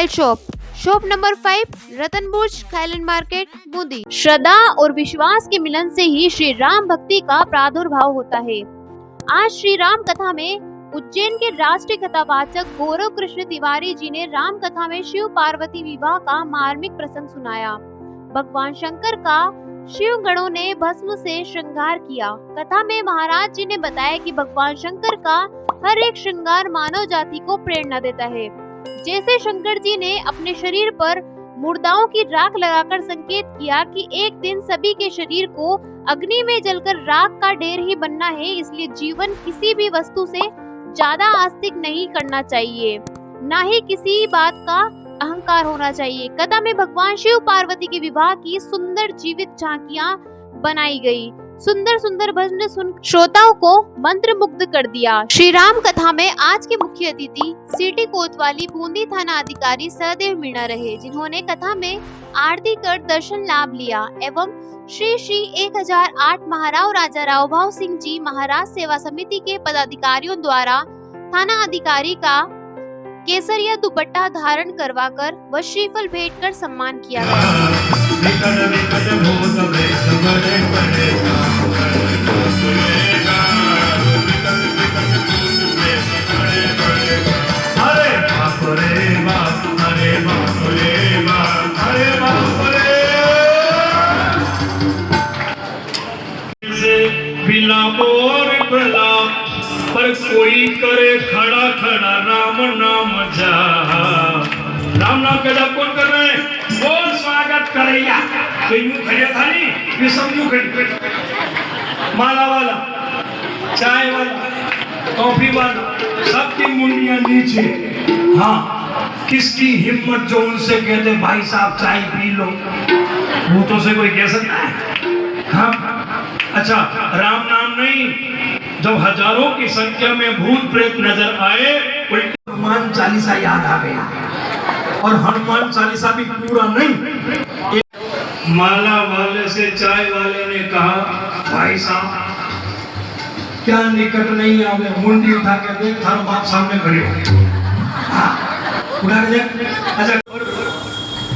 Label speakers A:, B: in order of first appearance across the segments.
A: Mobile shop number 5, Ratanpur, Thailand market, Bundi. श्रद्धा और विश्वास के मिलन से ही श्री राम भक्ति का प्रादुर्भाव होता है। आज श्री राम कथा में उज्जैन के राष्ट्रीय कथावाचक गौरव कृष्ण तिवारी जी ने राम कथा में शिव पार्वती विवाह का मार्मिक प्रसंग सुनाया। भगवान शंकर का शिव गणों ने भस्म से श्रृंगार किया। कथा में महाराज जी ने बताया कि भगवान शंकर का हर एक श्रृंगार मानव जाति को प्रेरणा देता है। जैसे शंकर जी ने अपने शरीर पर मुर्दाओं की राख लगाकर संकेत किया कि एक दिन सभी के शरीर को अग्नि में जलकर राख का ढेर ही बनना है, इसलिए जीवन किसी भी वस्तु से ज्यादा आस्तिक नहीं करना चाहिए, ना ही किसी बात का अहंकार होना चाहिए। कथा में भगवान शिव पार्वती के विवाह की सुंदर जीवित झांकियां बनाई गई। सुंदर सुंदर भजन सुन श्रोताओं को मंत्र मुग्ध कर दिया। श्री राम कथा में आज के मुख्य अतिथि सिटी कोतवाली बूंदी थाना अधिकारी सहदेव मीणा रहे, जिन्होंने कथा में आरती कर दर्शन लाभ लिया एवं श्री 1008 महाराव राजा राव भाव सिंह जी महाराज सेवा समिति के पदाधिकारियों द्वारा थाना अधिकारी का केसरिया दुपट्टा धारण करवाकर व श्रीफल भेंट कर सम्मान किया गया।
B: पर कोई करे खड़ा खड़ा राम नाम जा। राम नाम का जाप कौन कर रहे हैं? बोल स्वागत करैया। तो यूं खड़े था नहीं, ये सब यूं खड़े, माला वाला, चाय वाला, कॉफी वाला, सबकी मुंडियां नीचे। हाँ, किसकी हिम्मत जो उनसे कहते भाई साहब चाय पी लो, भूतों से कोई कह सकता है? हाँ, अच्छा, राम नाम नहीं, जब हजारों की संख्या में भूत प्रेत नजर आए, हनुमान चालीसा याद आ गया। और हनुमान चालीसा भी पूरा नहीं, माला वाले से चाय वाले ने कहा भाई साहब क्या निकट नहीं आ गए, मुंडी उठा के देख, थारो बाप सामने खड़े हो। उठा के देख। अच्छा,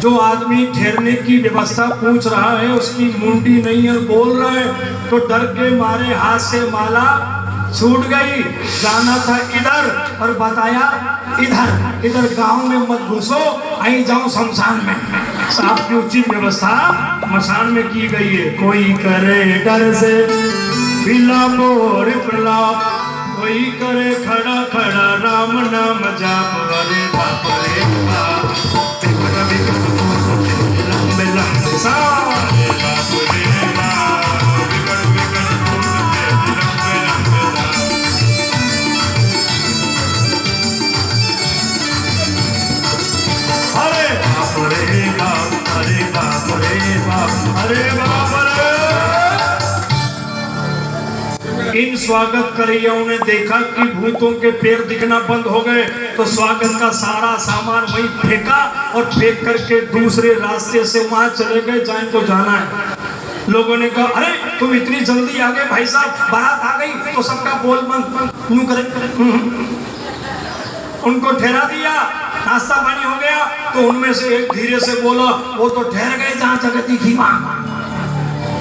B: जो आदमी ठहरने की व्यवस्था पूछ रहा है उसकी मुंडी नहीं है, बोल रहा है, तो डर के मारे हाथ से माला छूट गई। जाना था इधर और बताया इधर। इधर गांव में मत घुसो, आई जाओ शमशान में। साहब की उचित व्यवस्था मसान में की गई है। कोई करे डर से विलाप और प्रलाप, कोई करे खड़ा खड़ा राम नाम जाप। अरे बाप रे बाप, लंबे लंबे सारे बाप रे बाप, अरे बाप रे बाप, अरे बाप रे बाप, अरे बाप रे। इन स्वागत करैयाओं ने देखा कि भूतों के पैर दिखना बंद हो गए, तो स्वागत का सारा सामान वहीं फेंका और फेंक करके दूसरे रास्ते से वहां चले गए जहां इनको जाना है। लोगों ने कहा अरे तुम इतनी जल्दी आ गए भाई साहब, बारात आ गई, तो सबका बोल बंद यूं करे। उनको ठहरा दिया, नाश्ता पानी हो गया, तो उनमें से एक धीरे से बोला, वो तो ठहर गए जहां जगह दिखी वहां।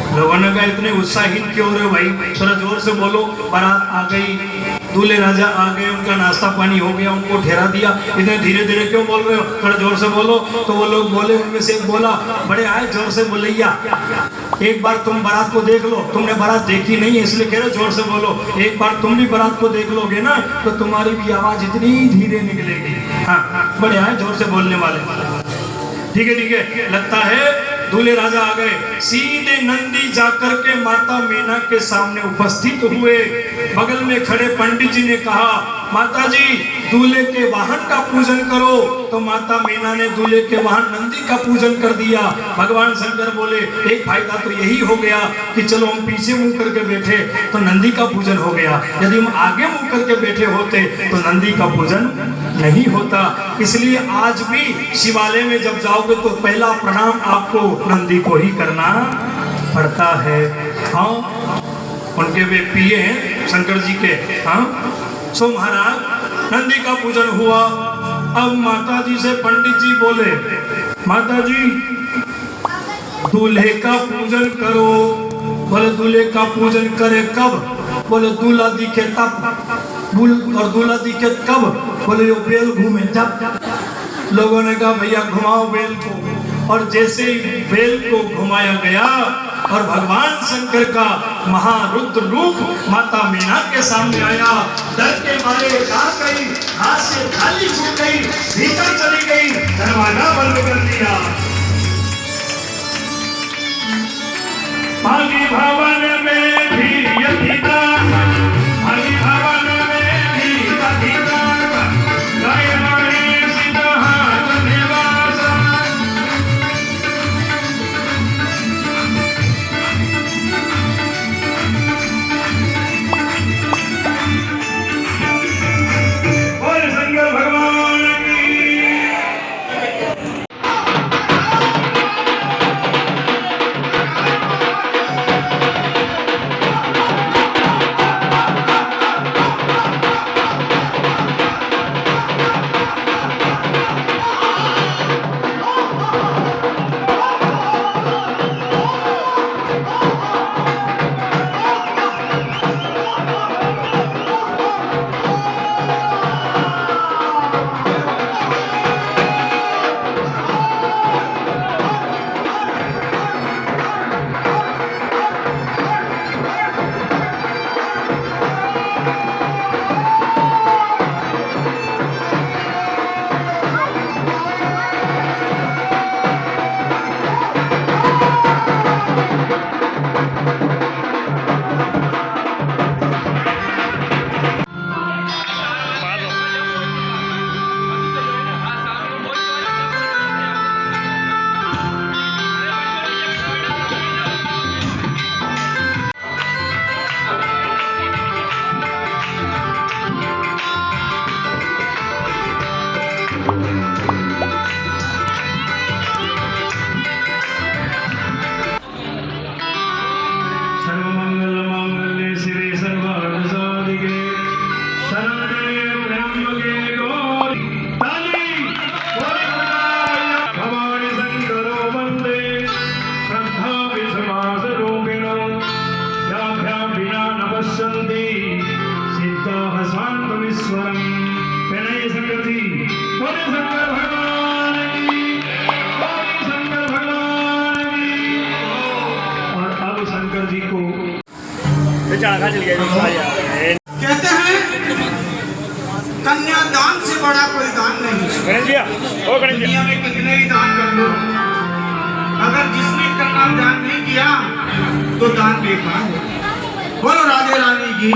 B: लोगों ने कहा इतने उत्साहित क्यों रहे भाई, थोड़ा जोर से बोलो। बारात आ गई, दूल्हे राजा आ गए, उनका नाश्ता पानी हो गया, उनको ठहरा दिया, इतने धीरे धीरे क्यों बोल रहे हो, थोड़ा जोर से बोलो। तो वो लोग बोले, उनमें से एक बोला, बड़े आए जोर से बोलैया, एक बार तुम बारात को देख लो, तुमने बारात देखी नहीं है इसलिए कह रहे जोर से बोलो। एक बार तुम भी बारात को देख लोगे ना तो तुम्हारी भी आवाज इतनी धीरे निकलेगी। हाँ, बड़े आए जोर से बोलने वाले। ठीक है ठीक है, लगता है दूल्हे राजा आ गए। सीधे नंदी जाकर के माता मीना के सामने उपस्थित हुए। बगल में खड़े पंडित जी ने कहा, माता जी दूल्हे के वाहन का पूजन करो। तो माता मीना ने दूल्हे के वाहन नंदी का पूजन कर दिया। भगवान शंकर बोले एक फायदा तो यही हो गया कि चलो हम पीछे मुंह करके बैठे तो नंदी का पूजन हो गया, यदि हम आगे मुंह करके बैठे होते तो नंदी का पूजन नहीं होता। इसलिए आज भी शिवालय में जब जाओगे तो पहला प्रणाम आपको नंदी को ही करना पड़ता है। हाँ, उनके वे पिए हैं शंकर जी के। हाँ, सो महाराज नंदी का पूजन हुआ। अब माता जी से पंडित जी बोले, माता जी दूल्हे का पूजन करो। बोले दूल्हे का पूजन करे कब? बोले दूल्हा दिखे तब। और दूल्हा दिखे कब? बोले यो बेल घूमे जब। लोगों ने कहा भैया घुमाओ बेल को। और जैसे ही बेल को घुमाया गया और भगवान शंकर का महारुद्र रूप माता मीना के सामने आया, डर के मारे कहाँ गई, हाथ से थाली छूट गई, भीतर चली गई, दरवाजा बंद कर दिया। मागी भवन में भी यही दान, मागी भवन में भी यही दान, गाय मारे सीधा हाथ निवासा। और शंकर भगवान की
C: कहते हैं कन्यादान से बड़ा कोई दान नहीं। दुनिया में कितने ही दान कर लो, अगर जिसने कन्यादान नहीं किया तो दान बेकार है। बोलो राधे रानी की।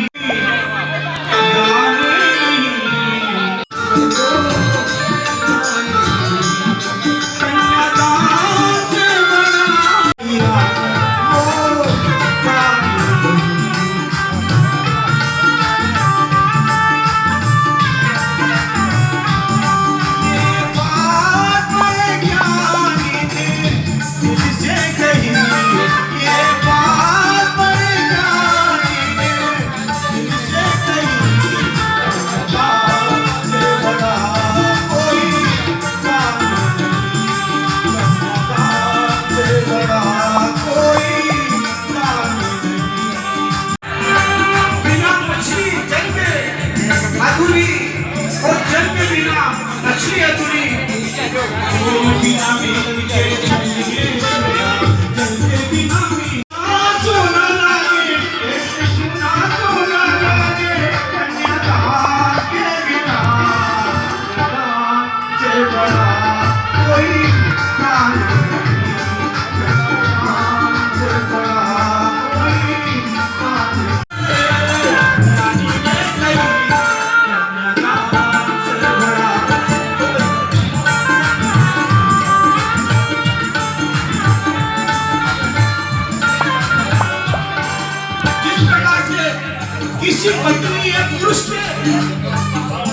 C: किसी पत्नी या पुरुष के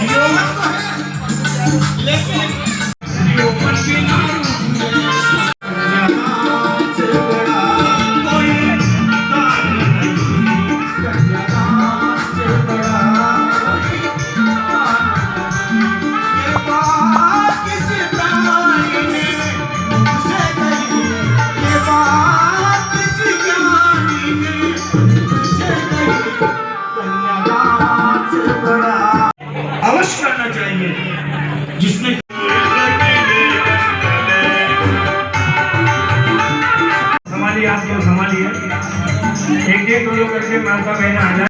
C: यौवन तो है, लेकिन यौवन के नाम से बड़ा
B: हमारी याद को संभालिए, एक एक दो करके माता बहना आ जाए।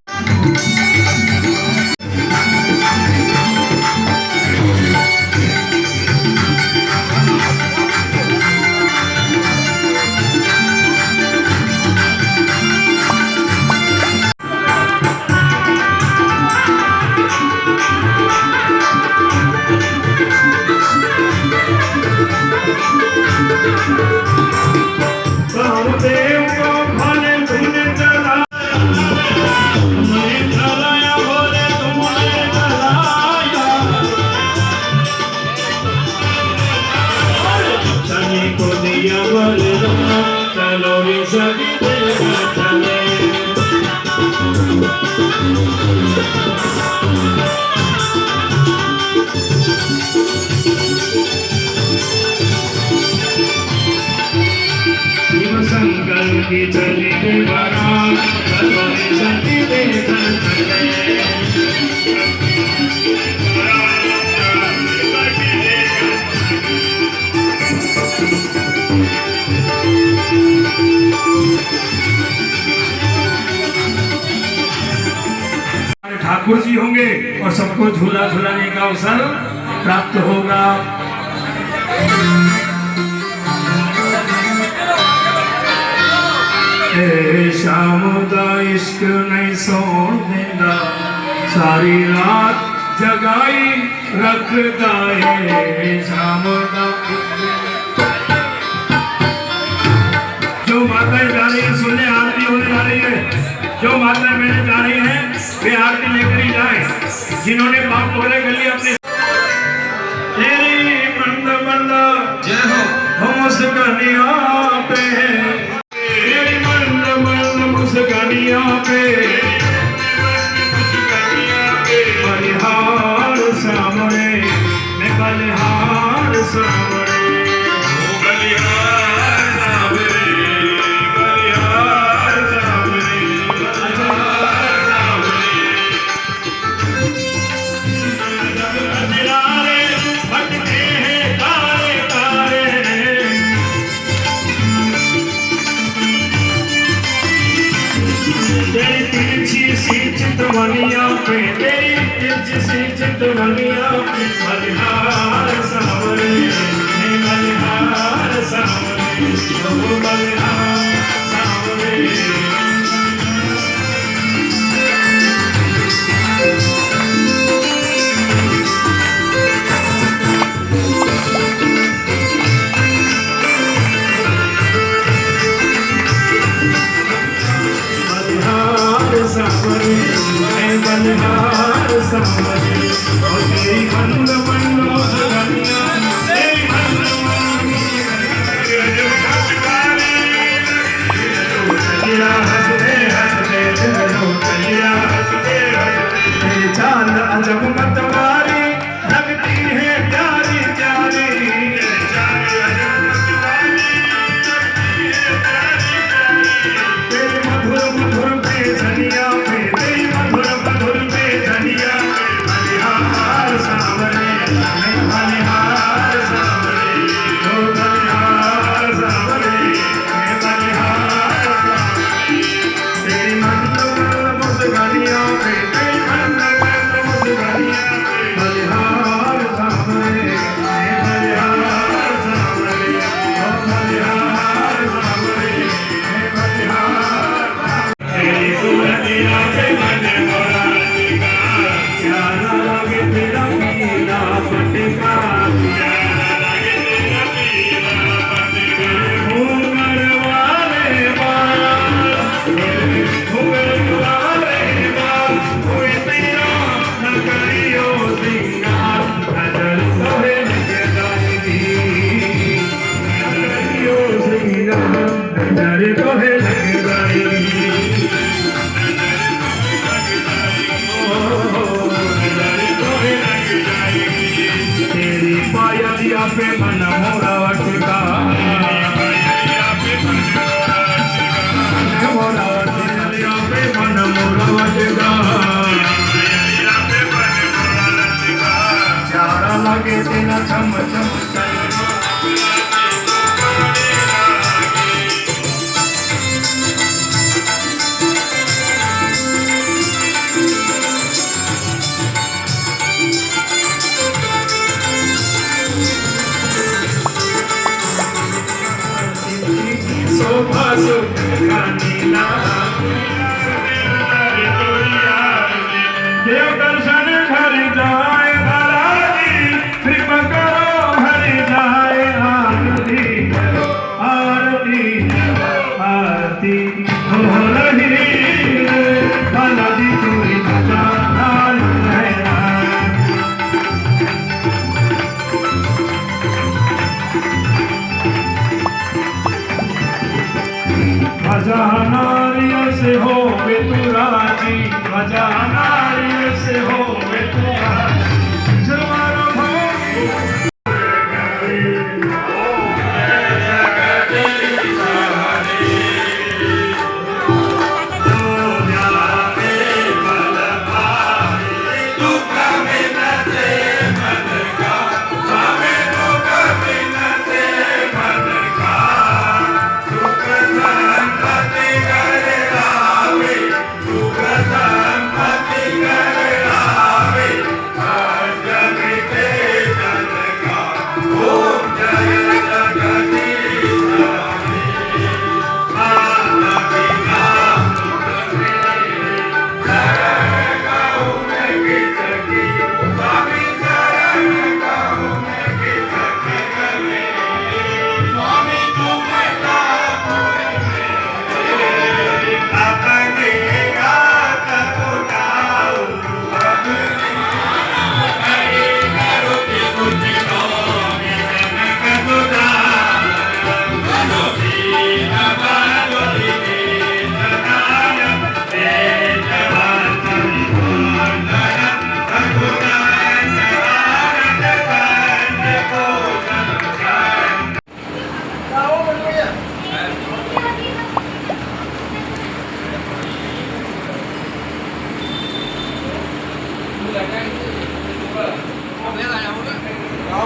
B: की चली बारात सती ठाकुर जी होंगे और सबको झूला झूलाने का अवसर प्राप्त होगा। शाम दा इश्क नहीं सोन देगा, सारी रात जगाई रखता है। शाम दा जो माताएं जा रही है सुनने, आरती होने जा रही है, जो माताएं बहनें जा रही हैं वे आरती लेकर ही जाए। जिन्होंने बाप बोले गली अपने तेरी मंद मंद जय हो हम उस कन्या पे, मुस्कानिया पे बलिहार सामने, मैं बलिहार सामने, बलिहार सामने, बलिहार सामने, तारे भटके हैं तारे तारे, तेरी तिरछी सी चितवनिया पे, तेरी तिरछी सी चितवनिया पे, बलिहार सामने, बलिहार सामने, बलिहार सामने। बलिहार सामने और तेरी मंद मंद मुस्कानिया, तेरी मंद मंद मुस्कानिया, हंसते हंसते चलिया हंसते हंसते, तेरी चांद अजब मतवारी लगती है प्यारी प्यारी, तेरी चांद अजब मतवारी लगती है प्यारी प्यारी, तेरी मधुर मधुर बेचनिया पे, तेरी मधुर मधुर बेचनिया, बलिहार सामने, बलिहार सामने, बलिहार सामने, बलिहार सामने, तेरी मंद मंद मुस्कानिया पे, तेरी मंद मंद मुस्कानिया, बलिहार सामने, बलिहार सामने, बलिहार सामने, बलिहार तेरी सूरतिया पे मन मोरा टिका, प्यारा लगे तेरा पीला पटका, प्यारा लगे तेरा पीला पटका, घूंघर वाले बाल, घूंघर वाले बाल, कोई तेरा न करियो सिंगार, नजर तोहे लग जाएगी, न करियो सिंगार, नजर तोहे लग जाएगी। तेरी पायलिया पे मन मोरा अटका, मोरा पायलिया पे मन मोरा अटका, प्यारा लगे तेरा चम चम देव दर्शन घर जाए बालाजी, कृपा करो हर जाए आरती आरती आरती हो रही है, बालाजी कोई बचा है। भजा नारियल से हो बेतुराजी, भजा नारियल से हो बेतुराजी, जवारो भोगी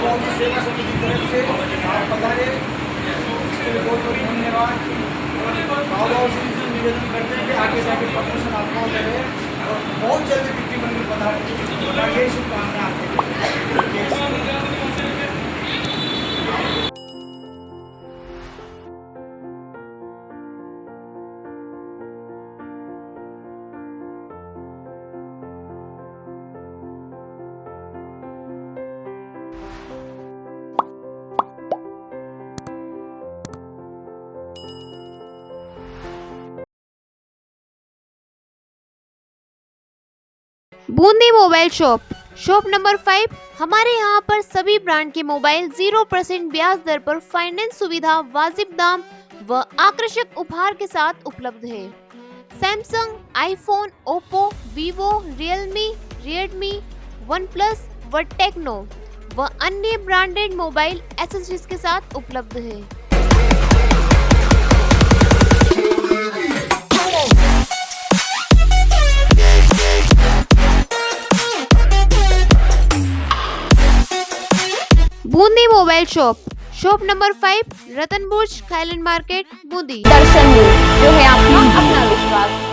C: गाँव की सेवा समिति की तरफ से आप पधारे, इसके लिए बहुत बहुत धन्यवाद। गाँव से निवेदन करते हैं कि आगे जाके प्रमोशन आपको करे और बहुत जल्दी बिक्री मंदिर पधारे, ये शुभकामनाएं आपको।
A: Bundi mobile shop number 5। हमारे यहाँ पर सभी ब्रांड के मोबाइल 0% ब्याज दर पर फाइनेंस सुविधा, वाजिब दाम व आकर्षक उपहार के साथ उपलब्ध है। Samsung, iPhone, Oppo, Vivo, Realme, Redmi, OnePlus व टेक्नो व अन्य ब्रांडेड मोबाइल एक्सेसरीज के साथ उपलब्ध है। बूंदी मोबाइल शॉप नंबर 5, रतनबुर्ज, Thailand market, Bundi.
D: Darshan news, जो है आपका अपना विश्वास।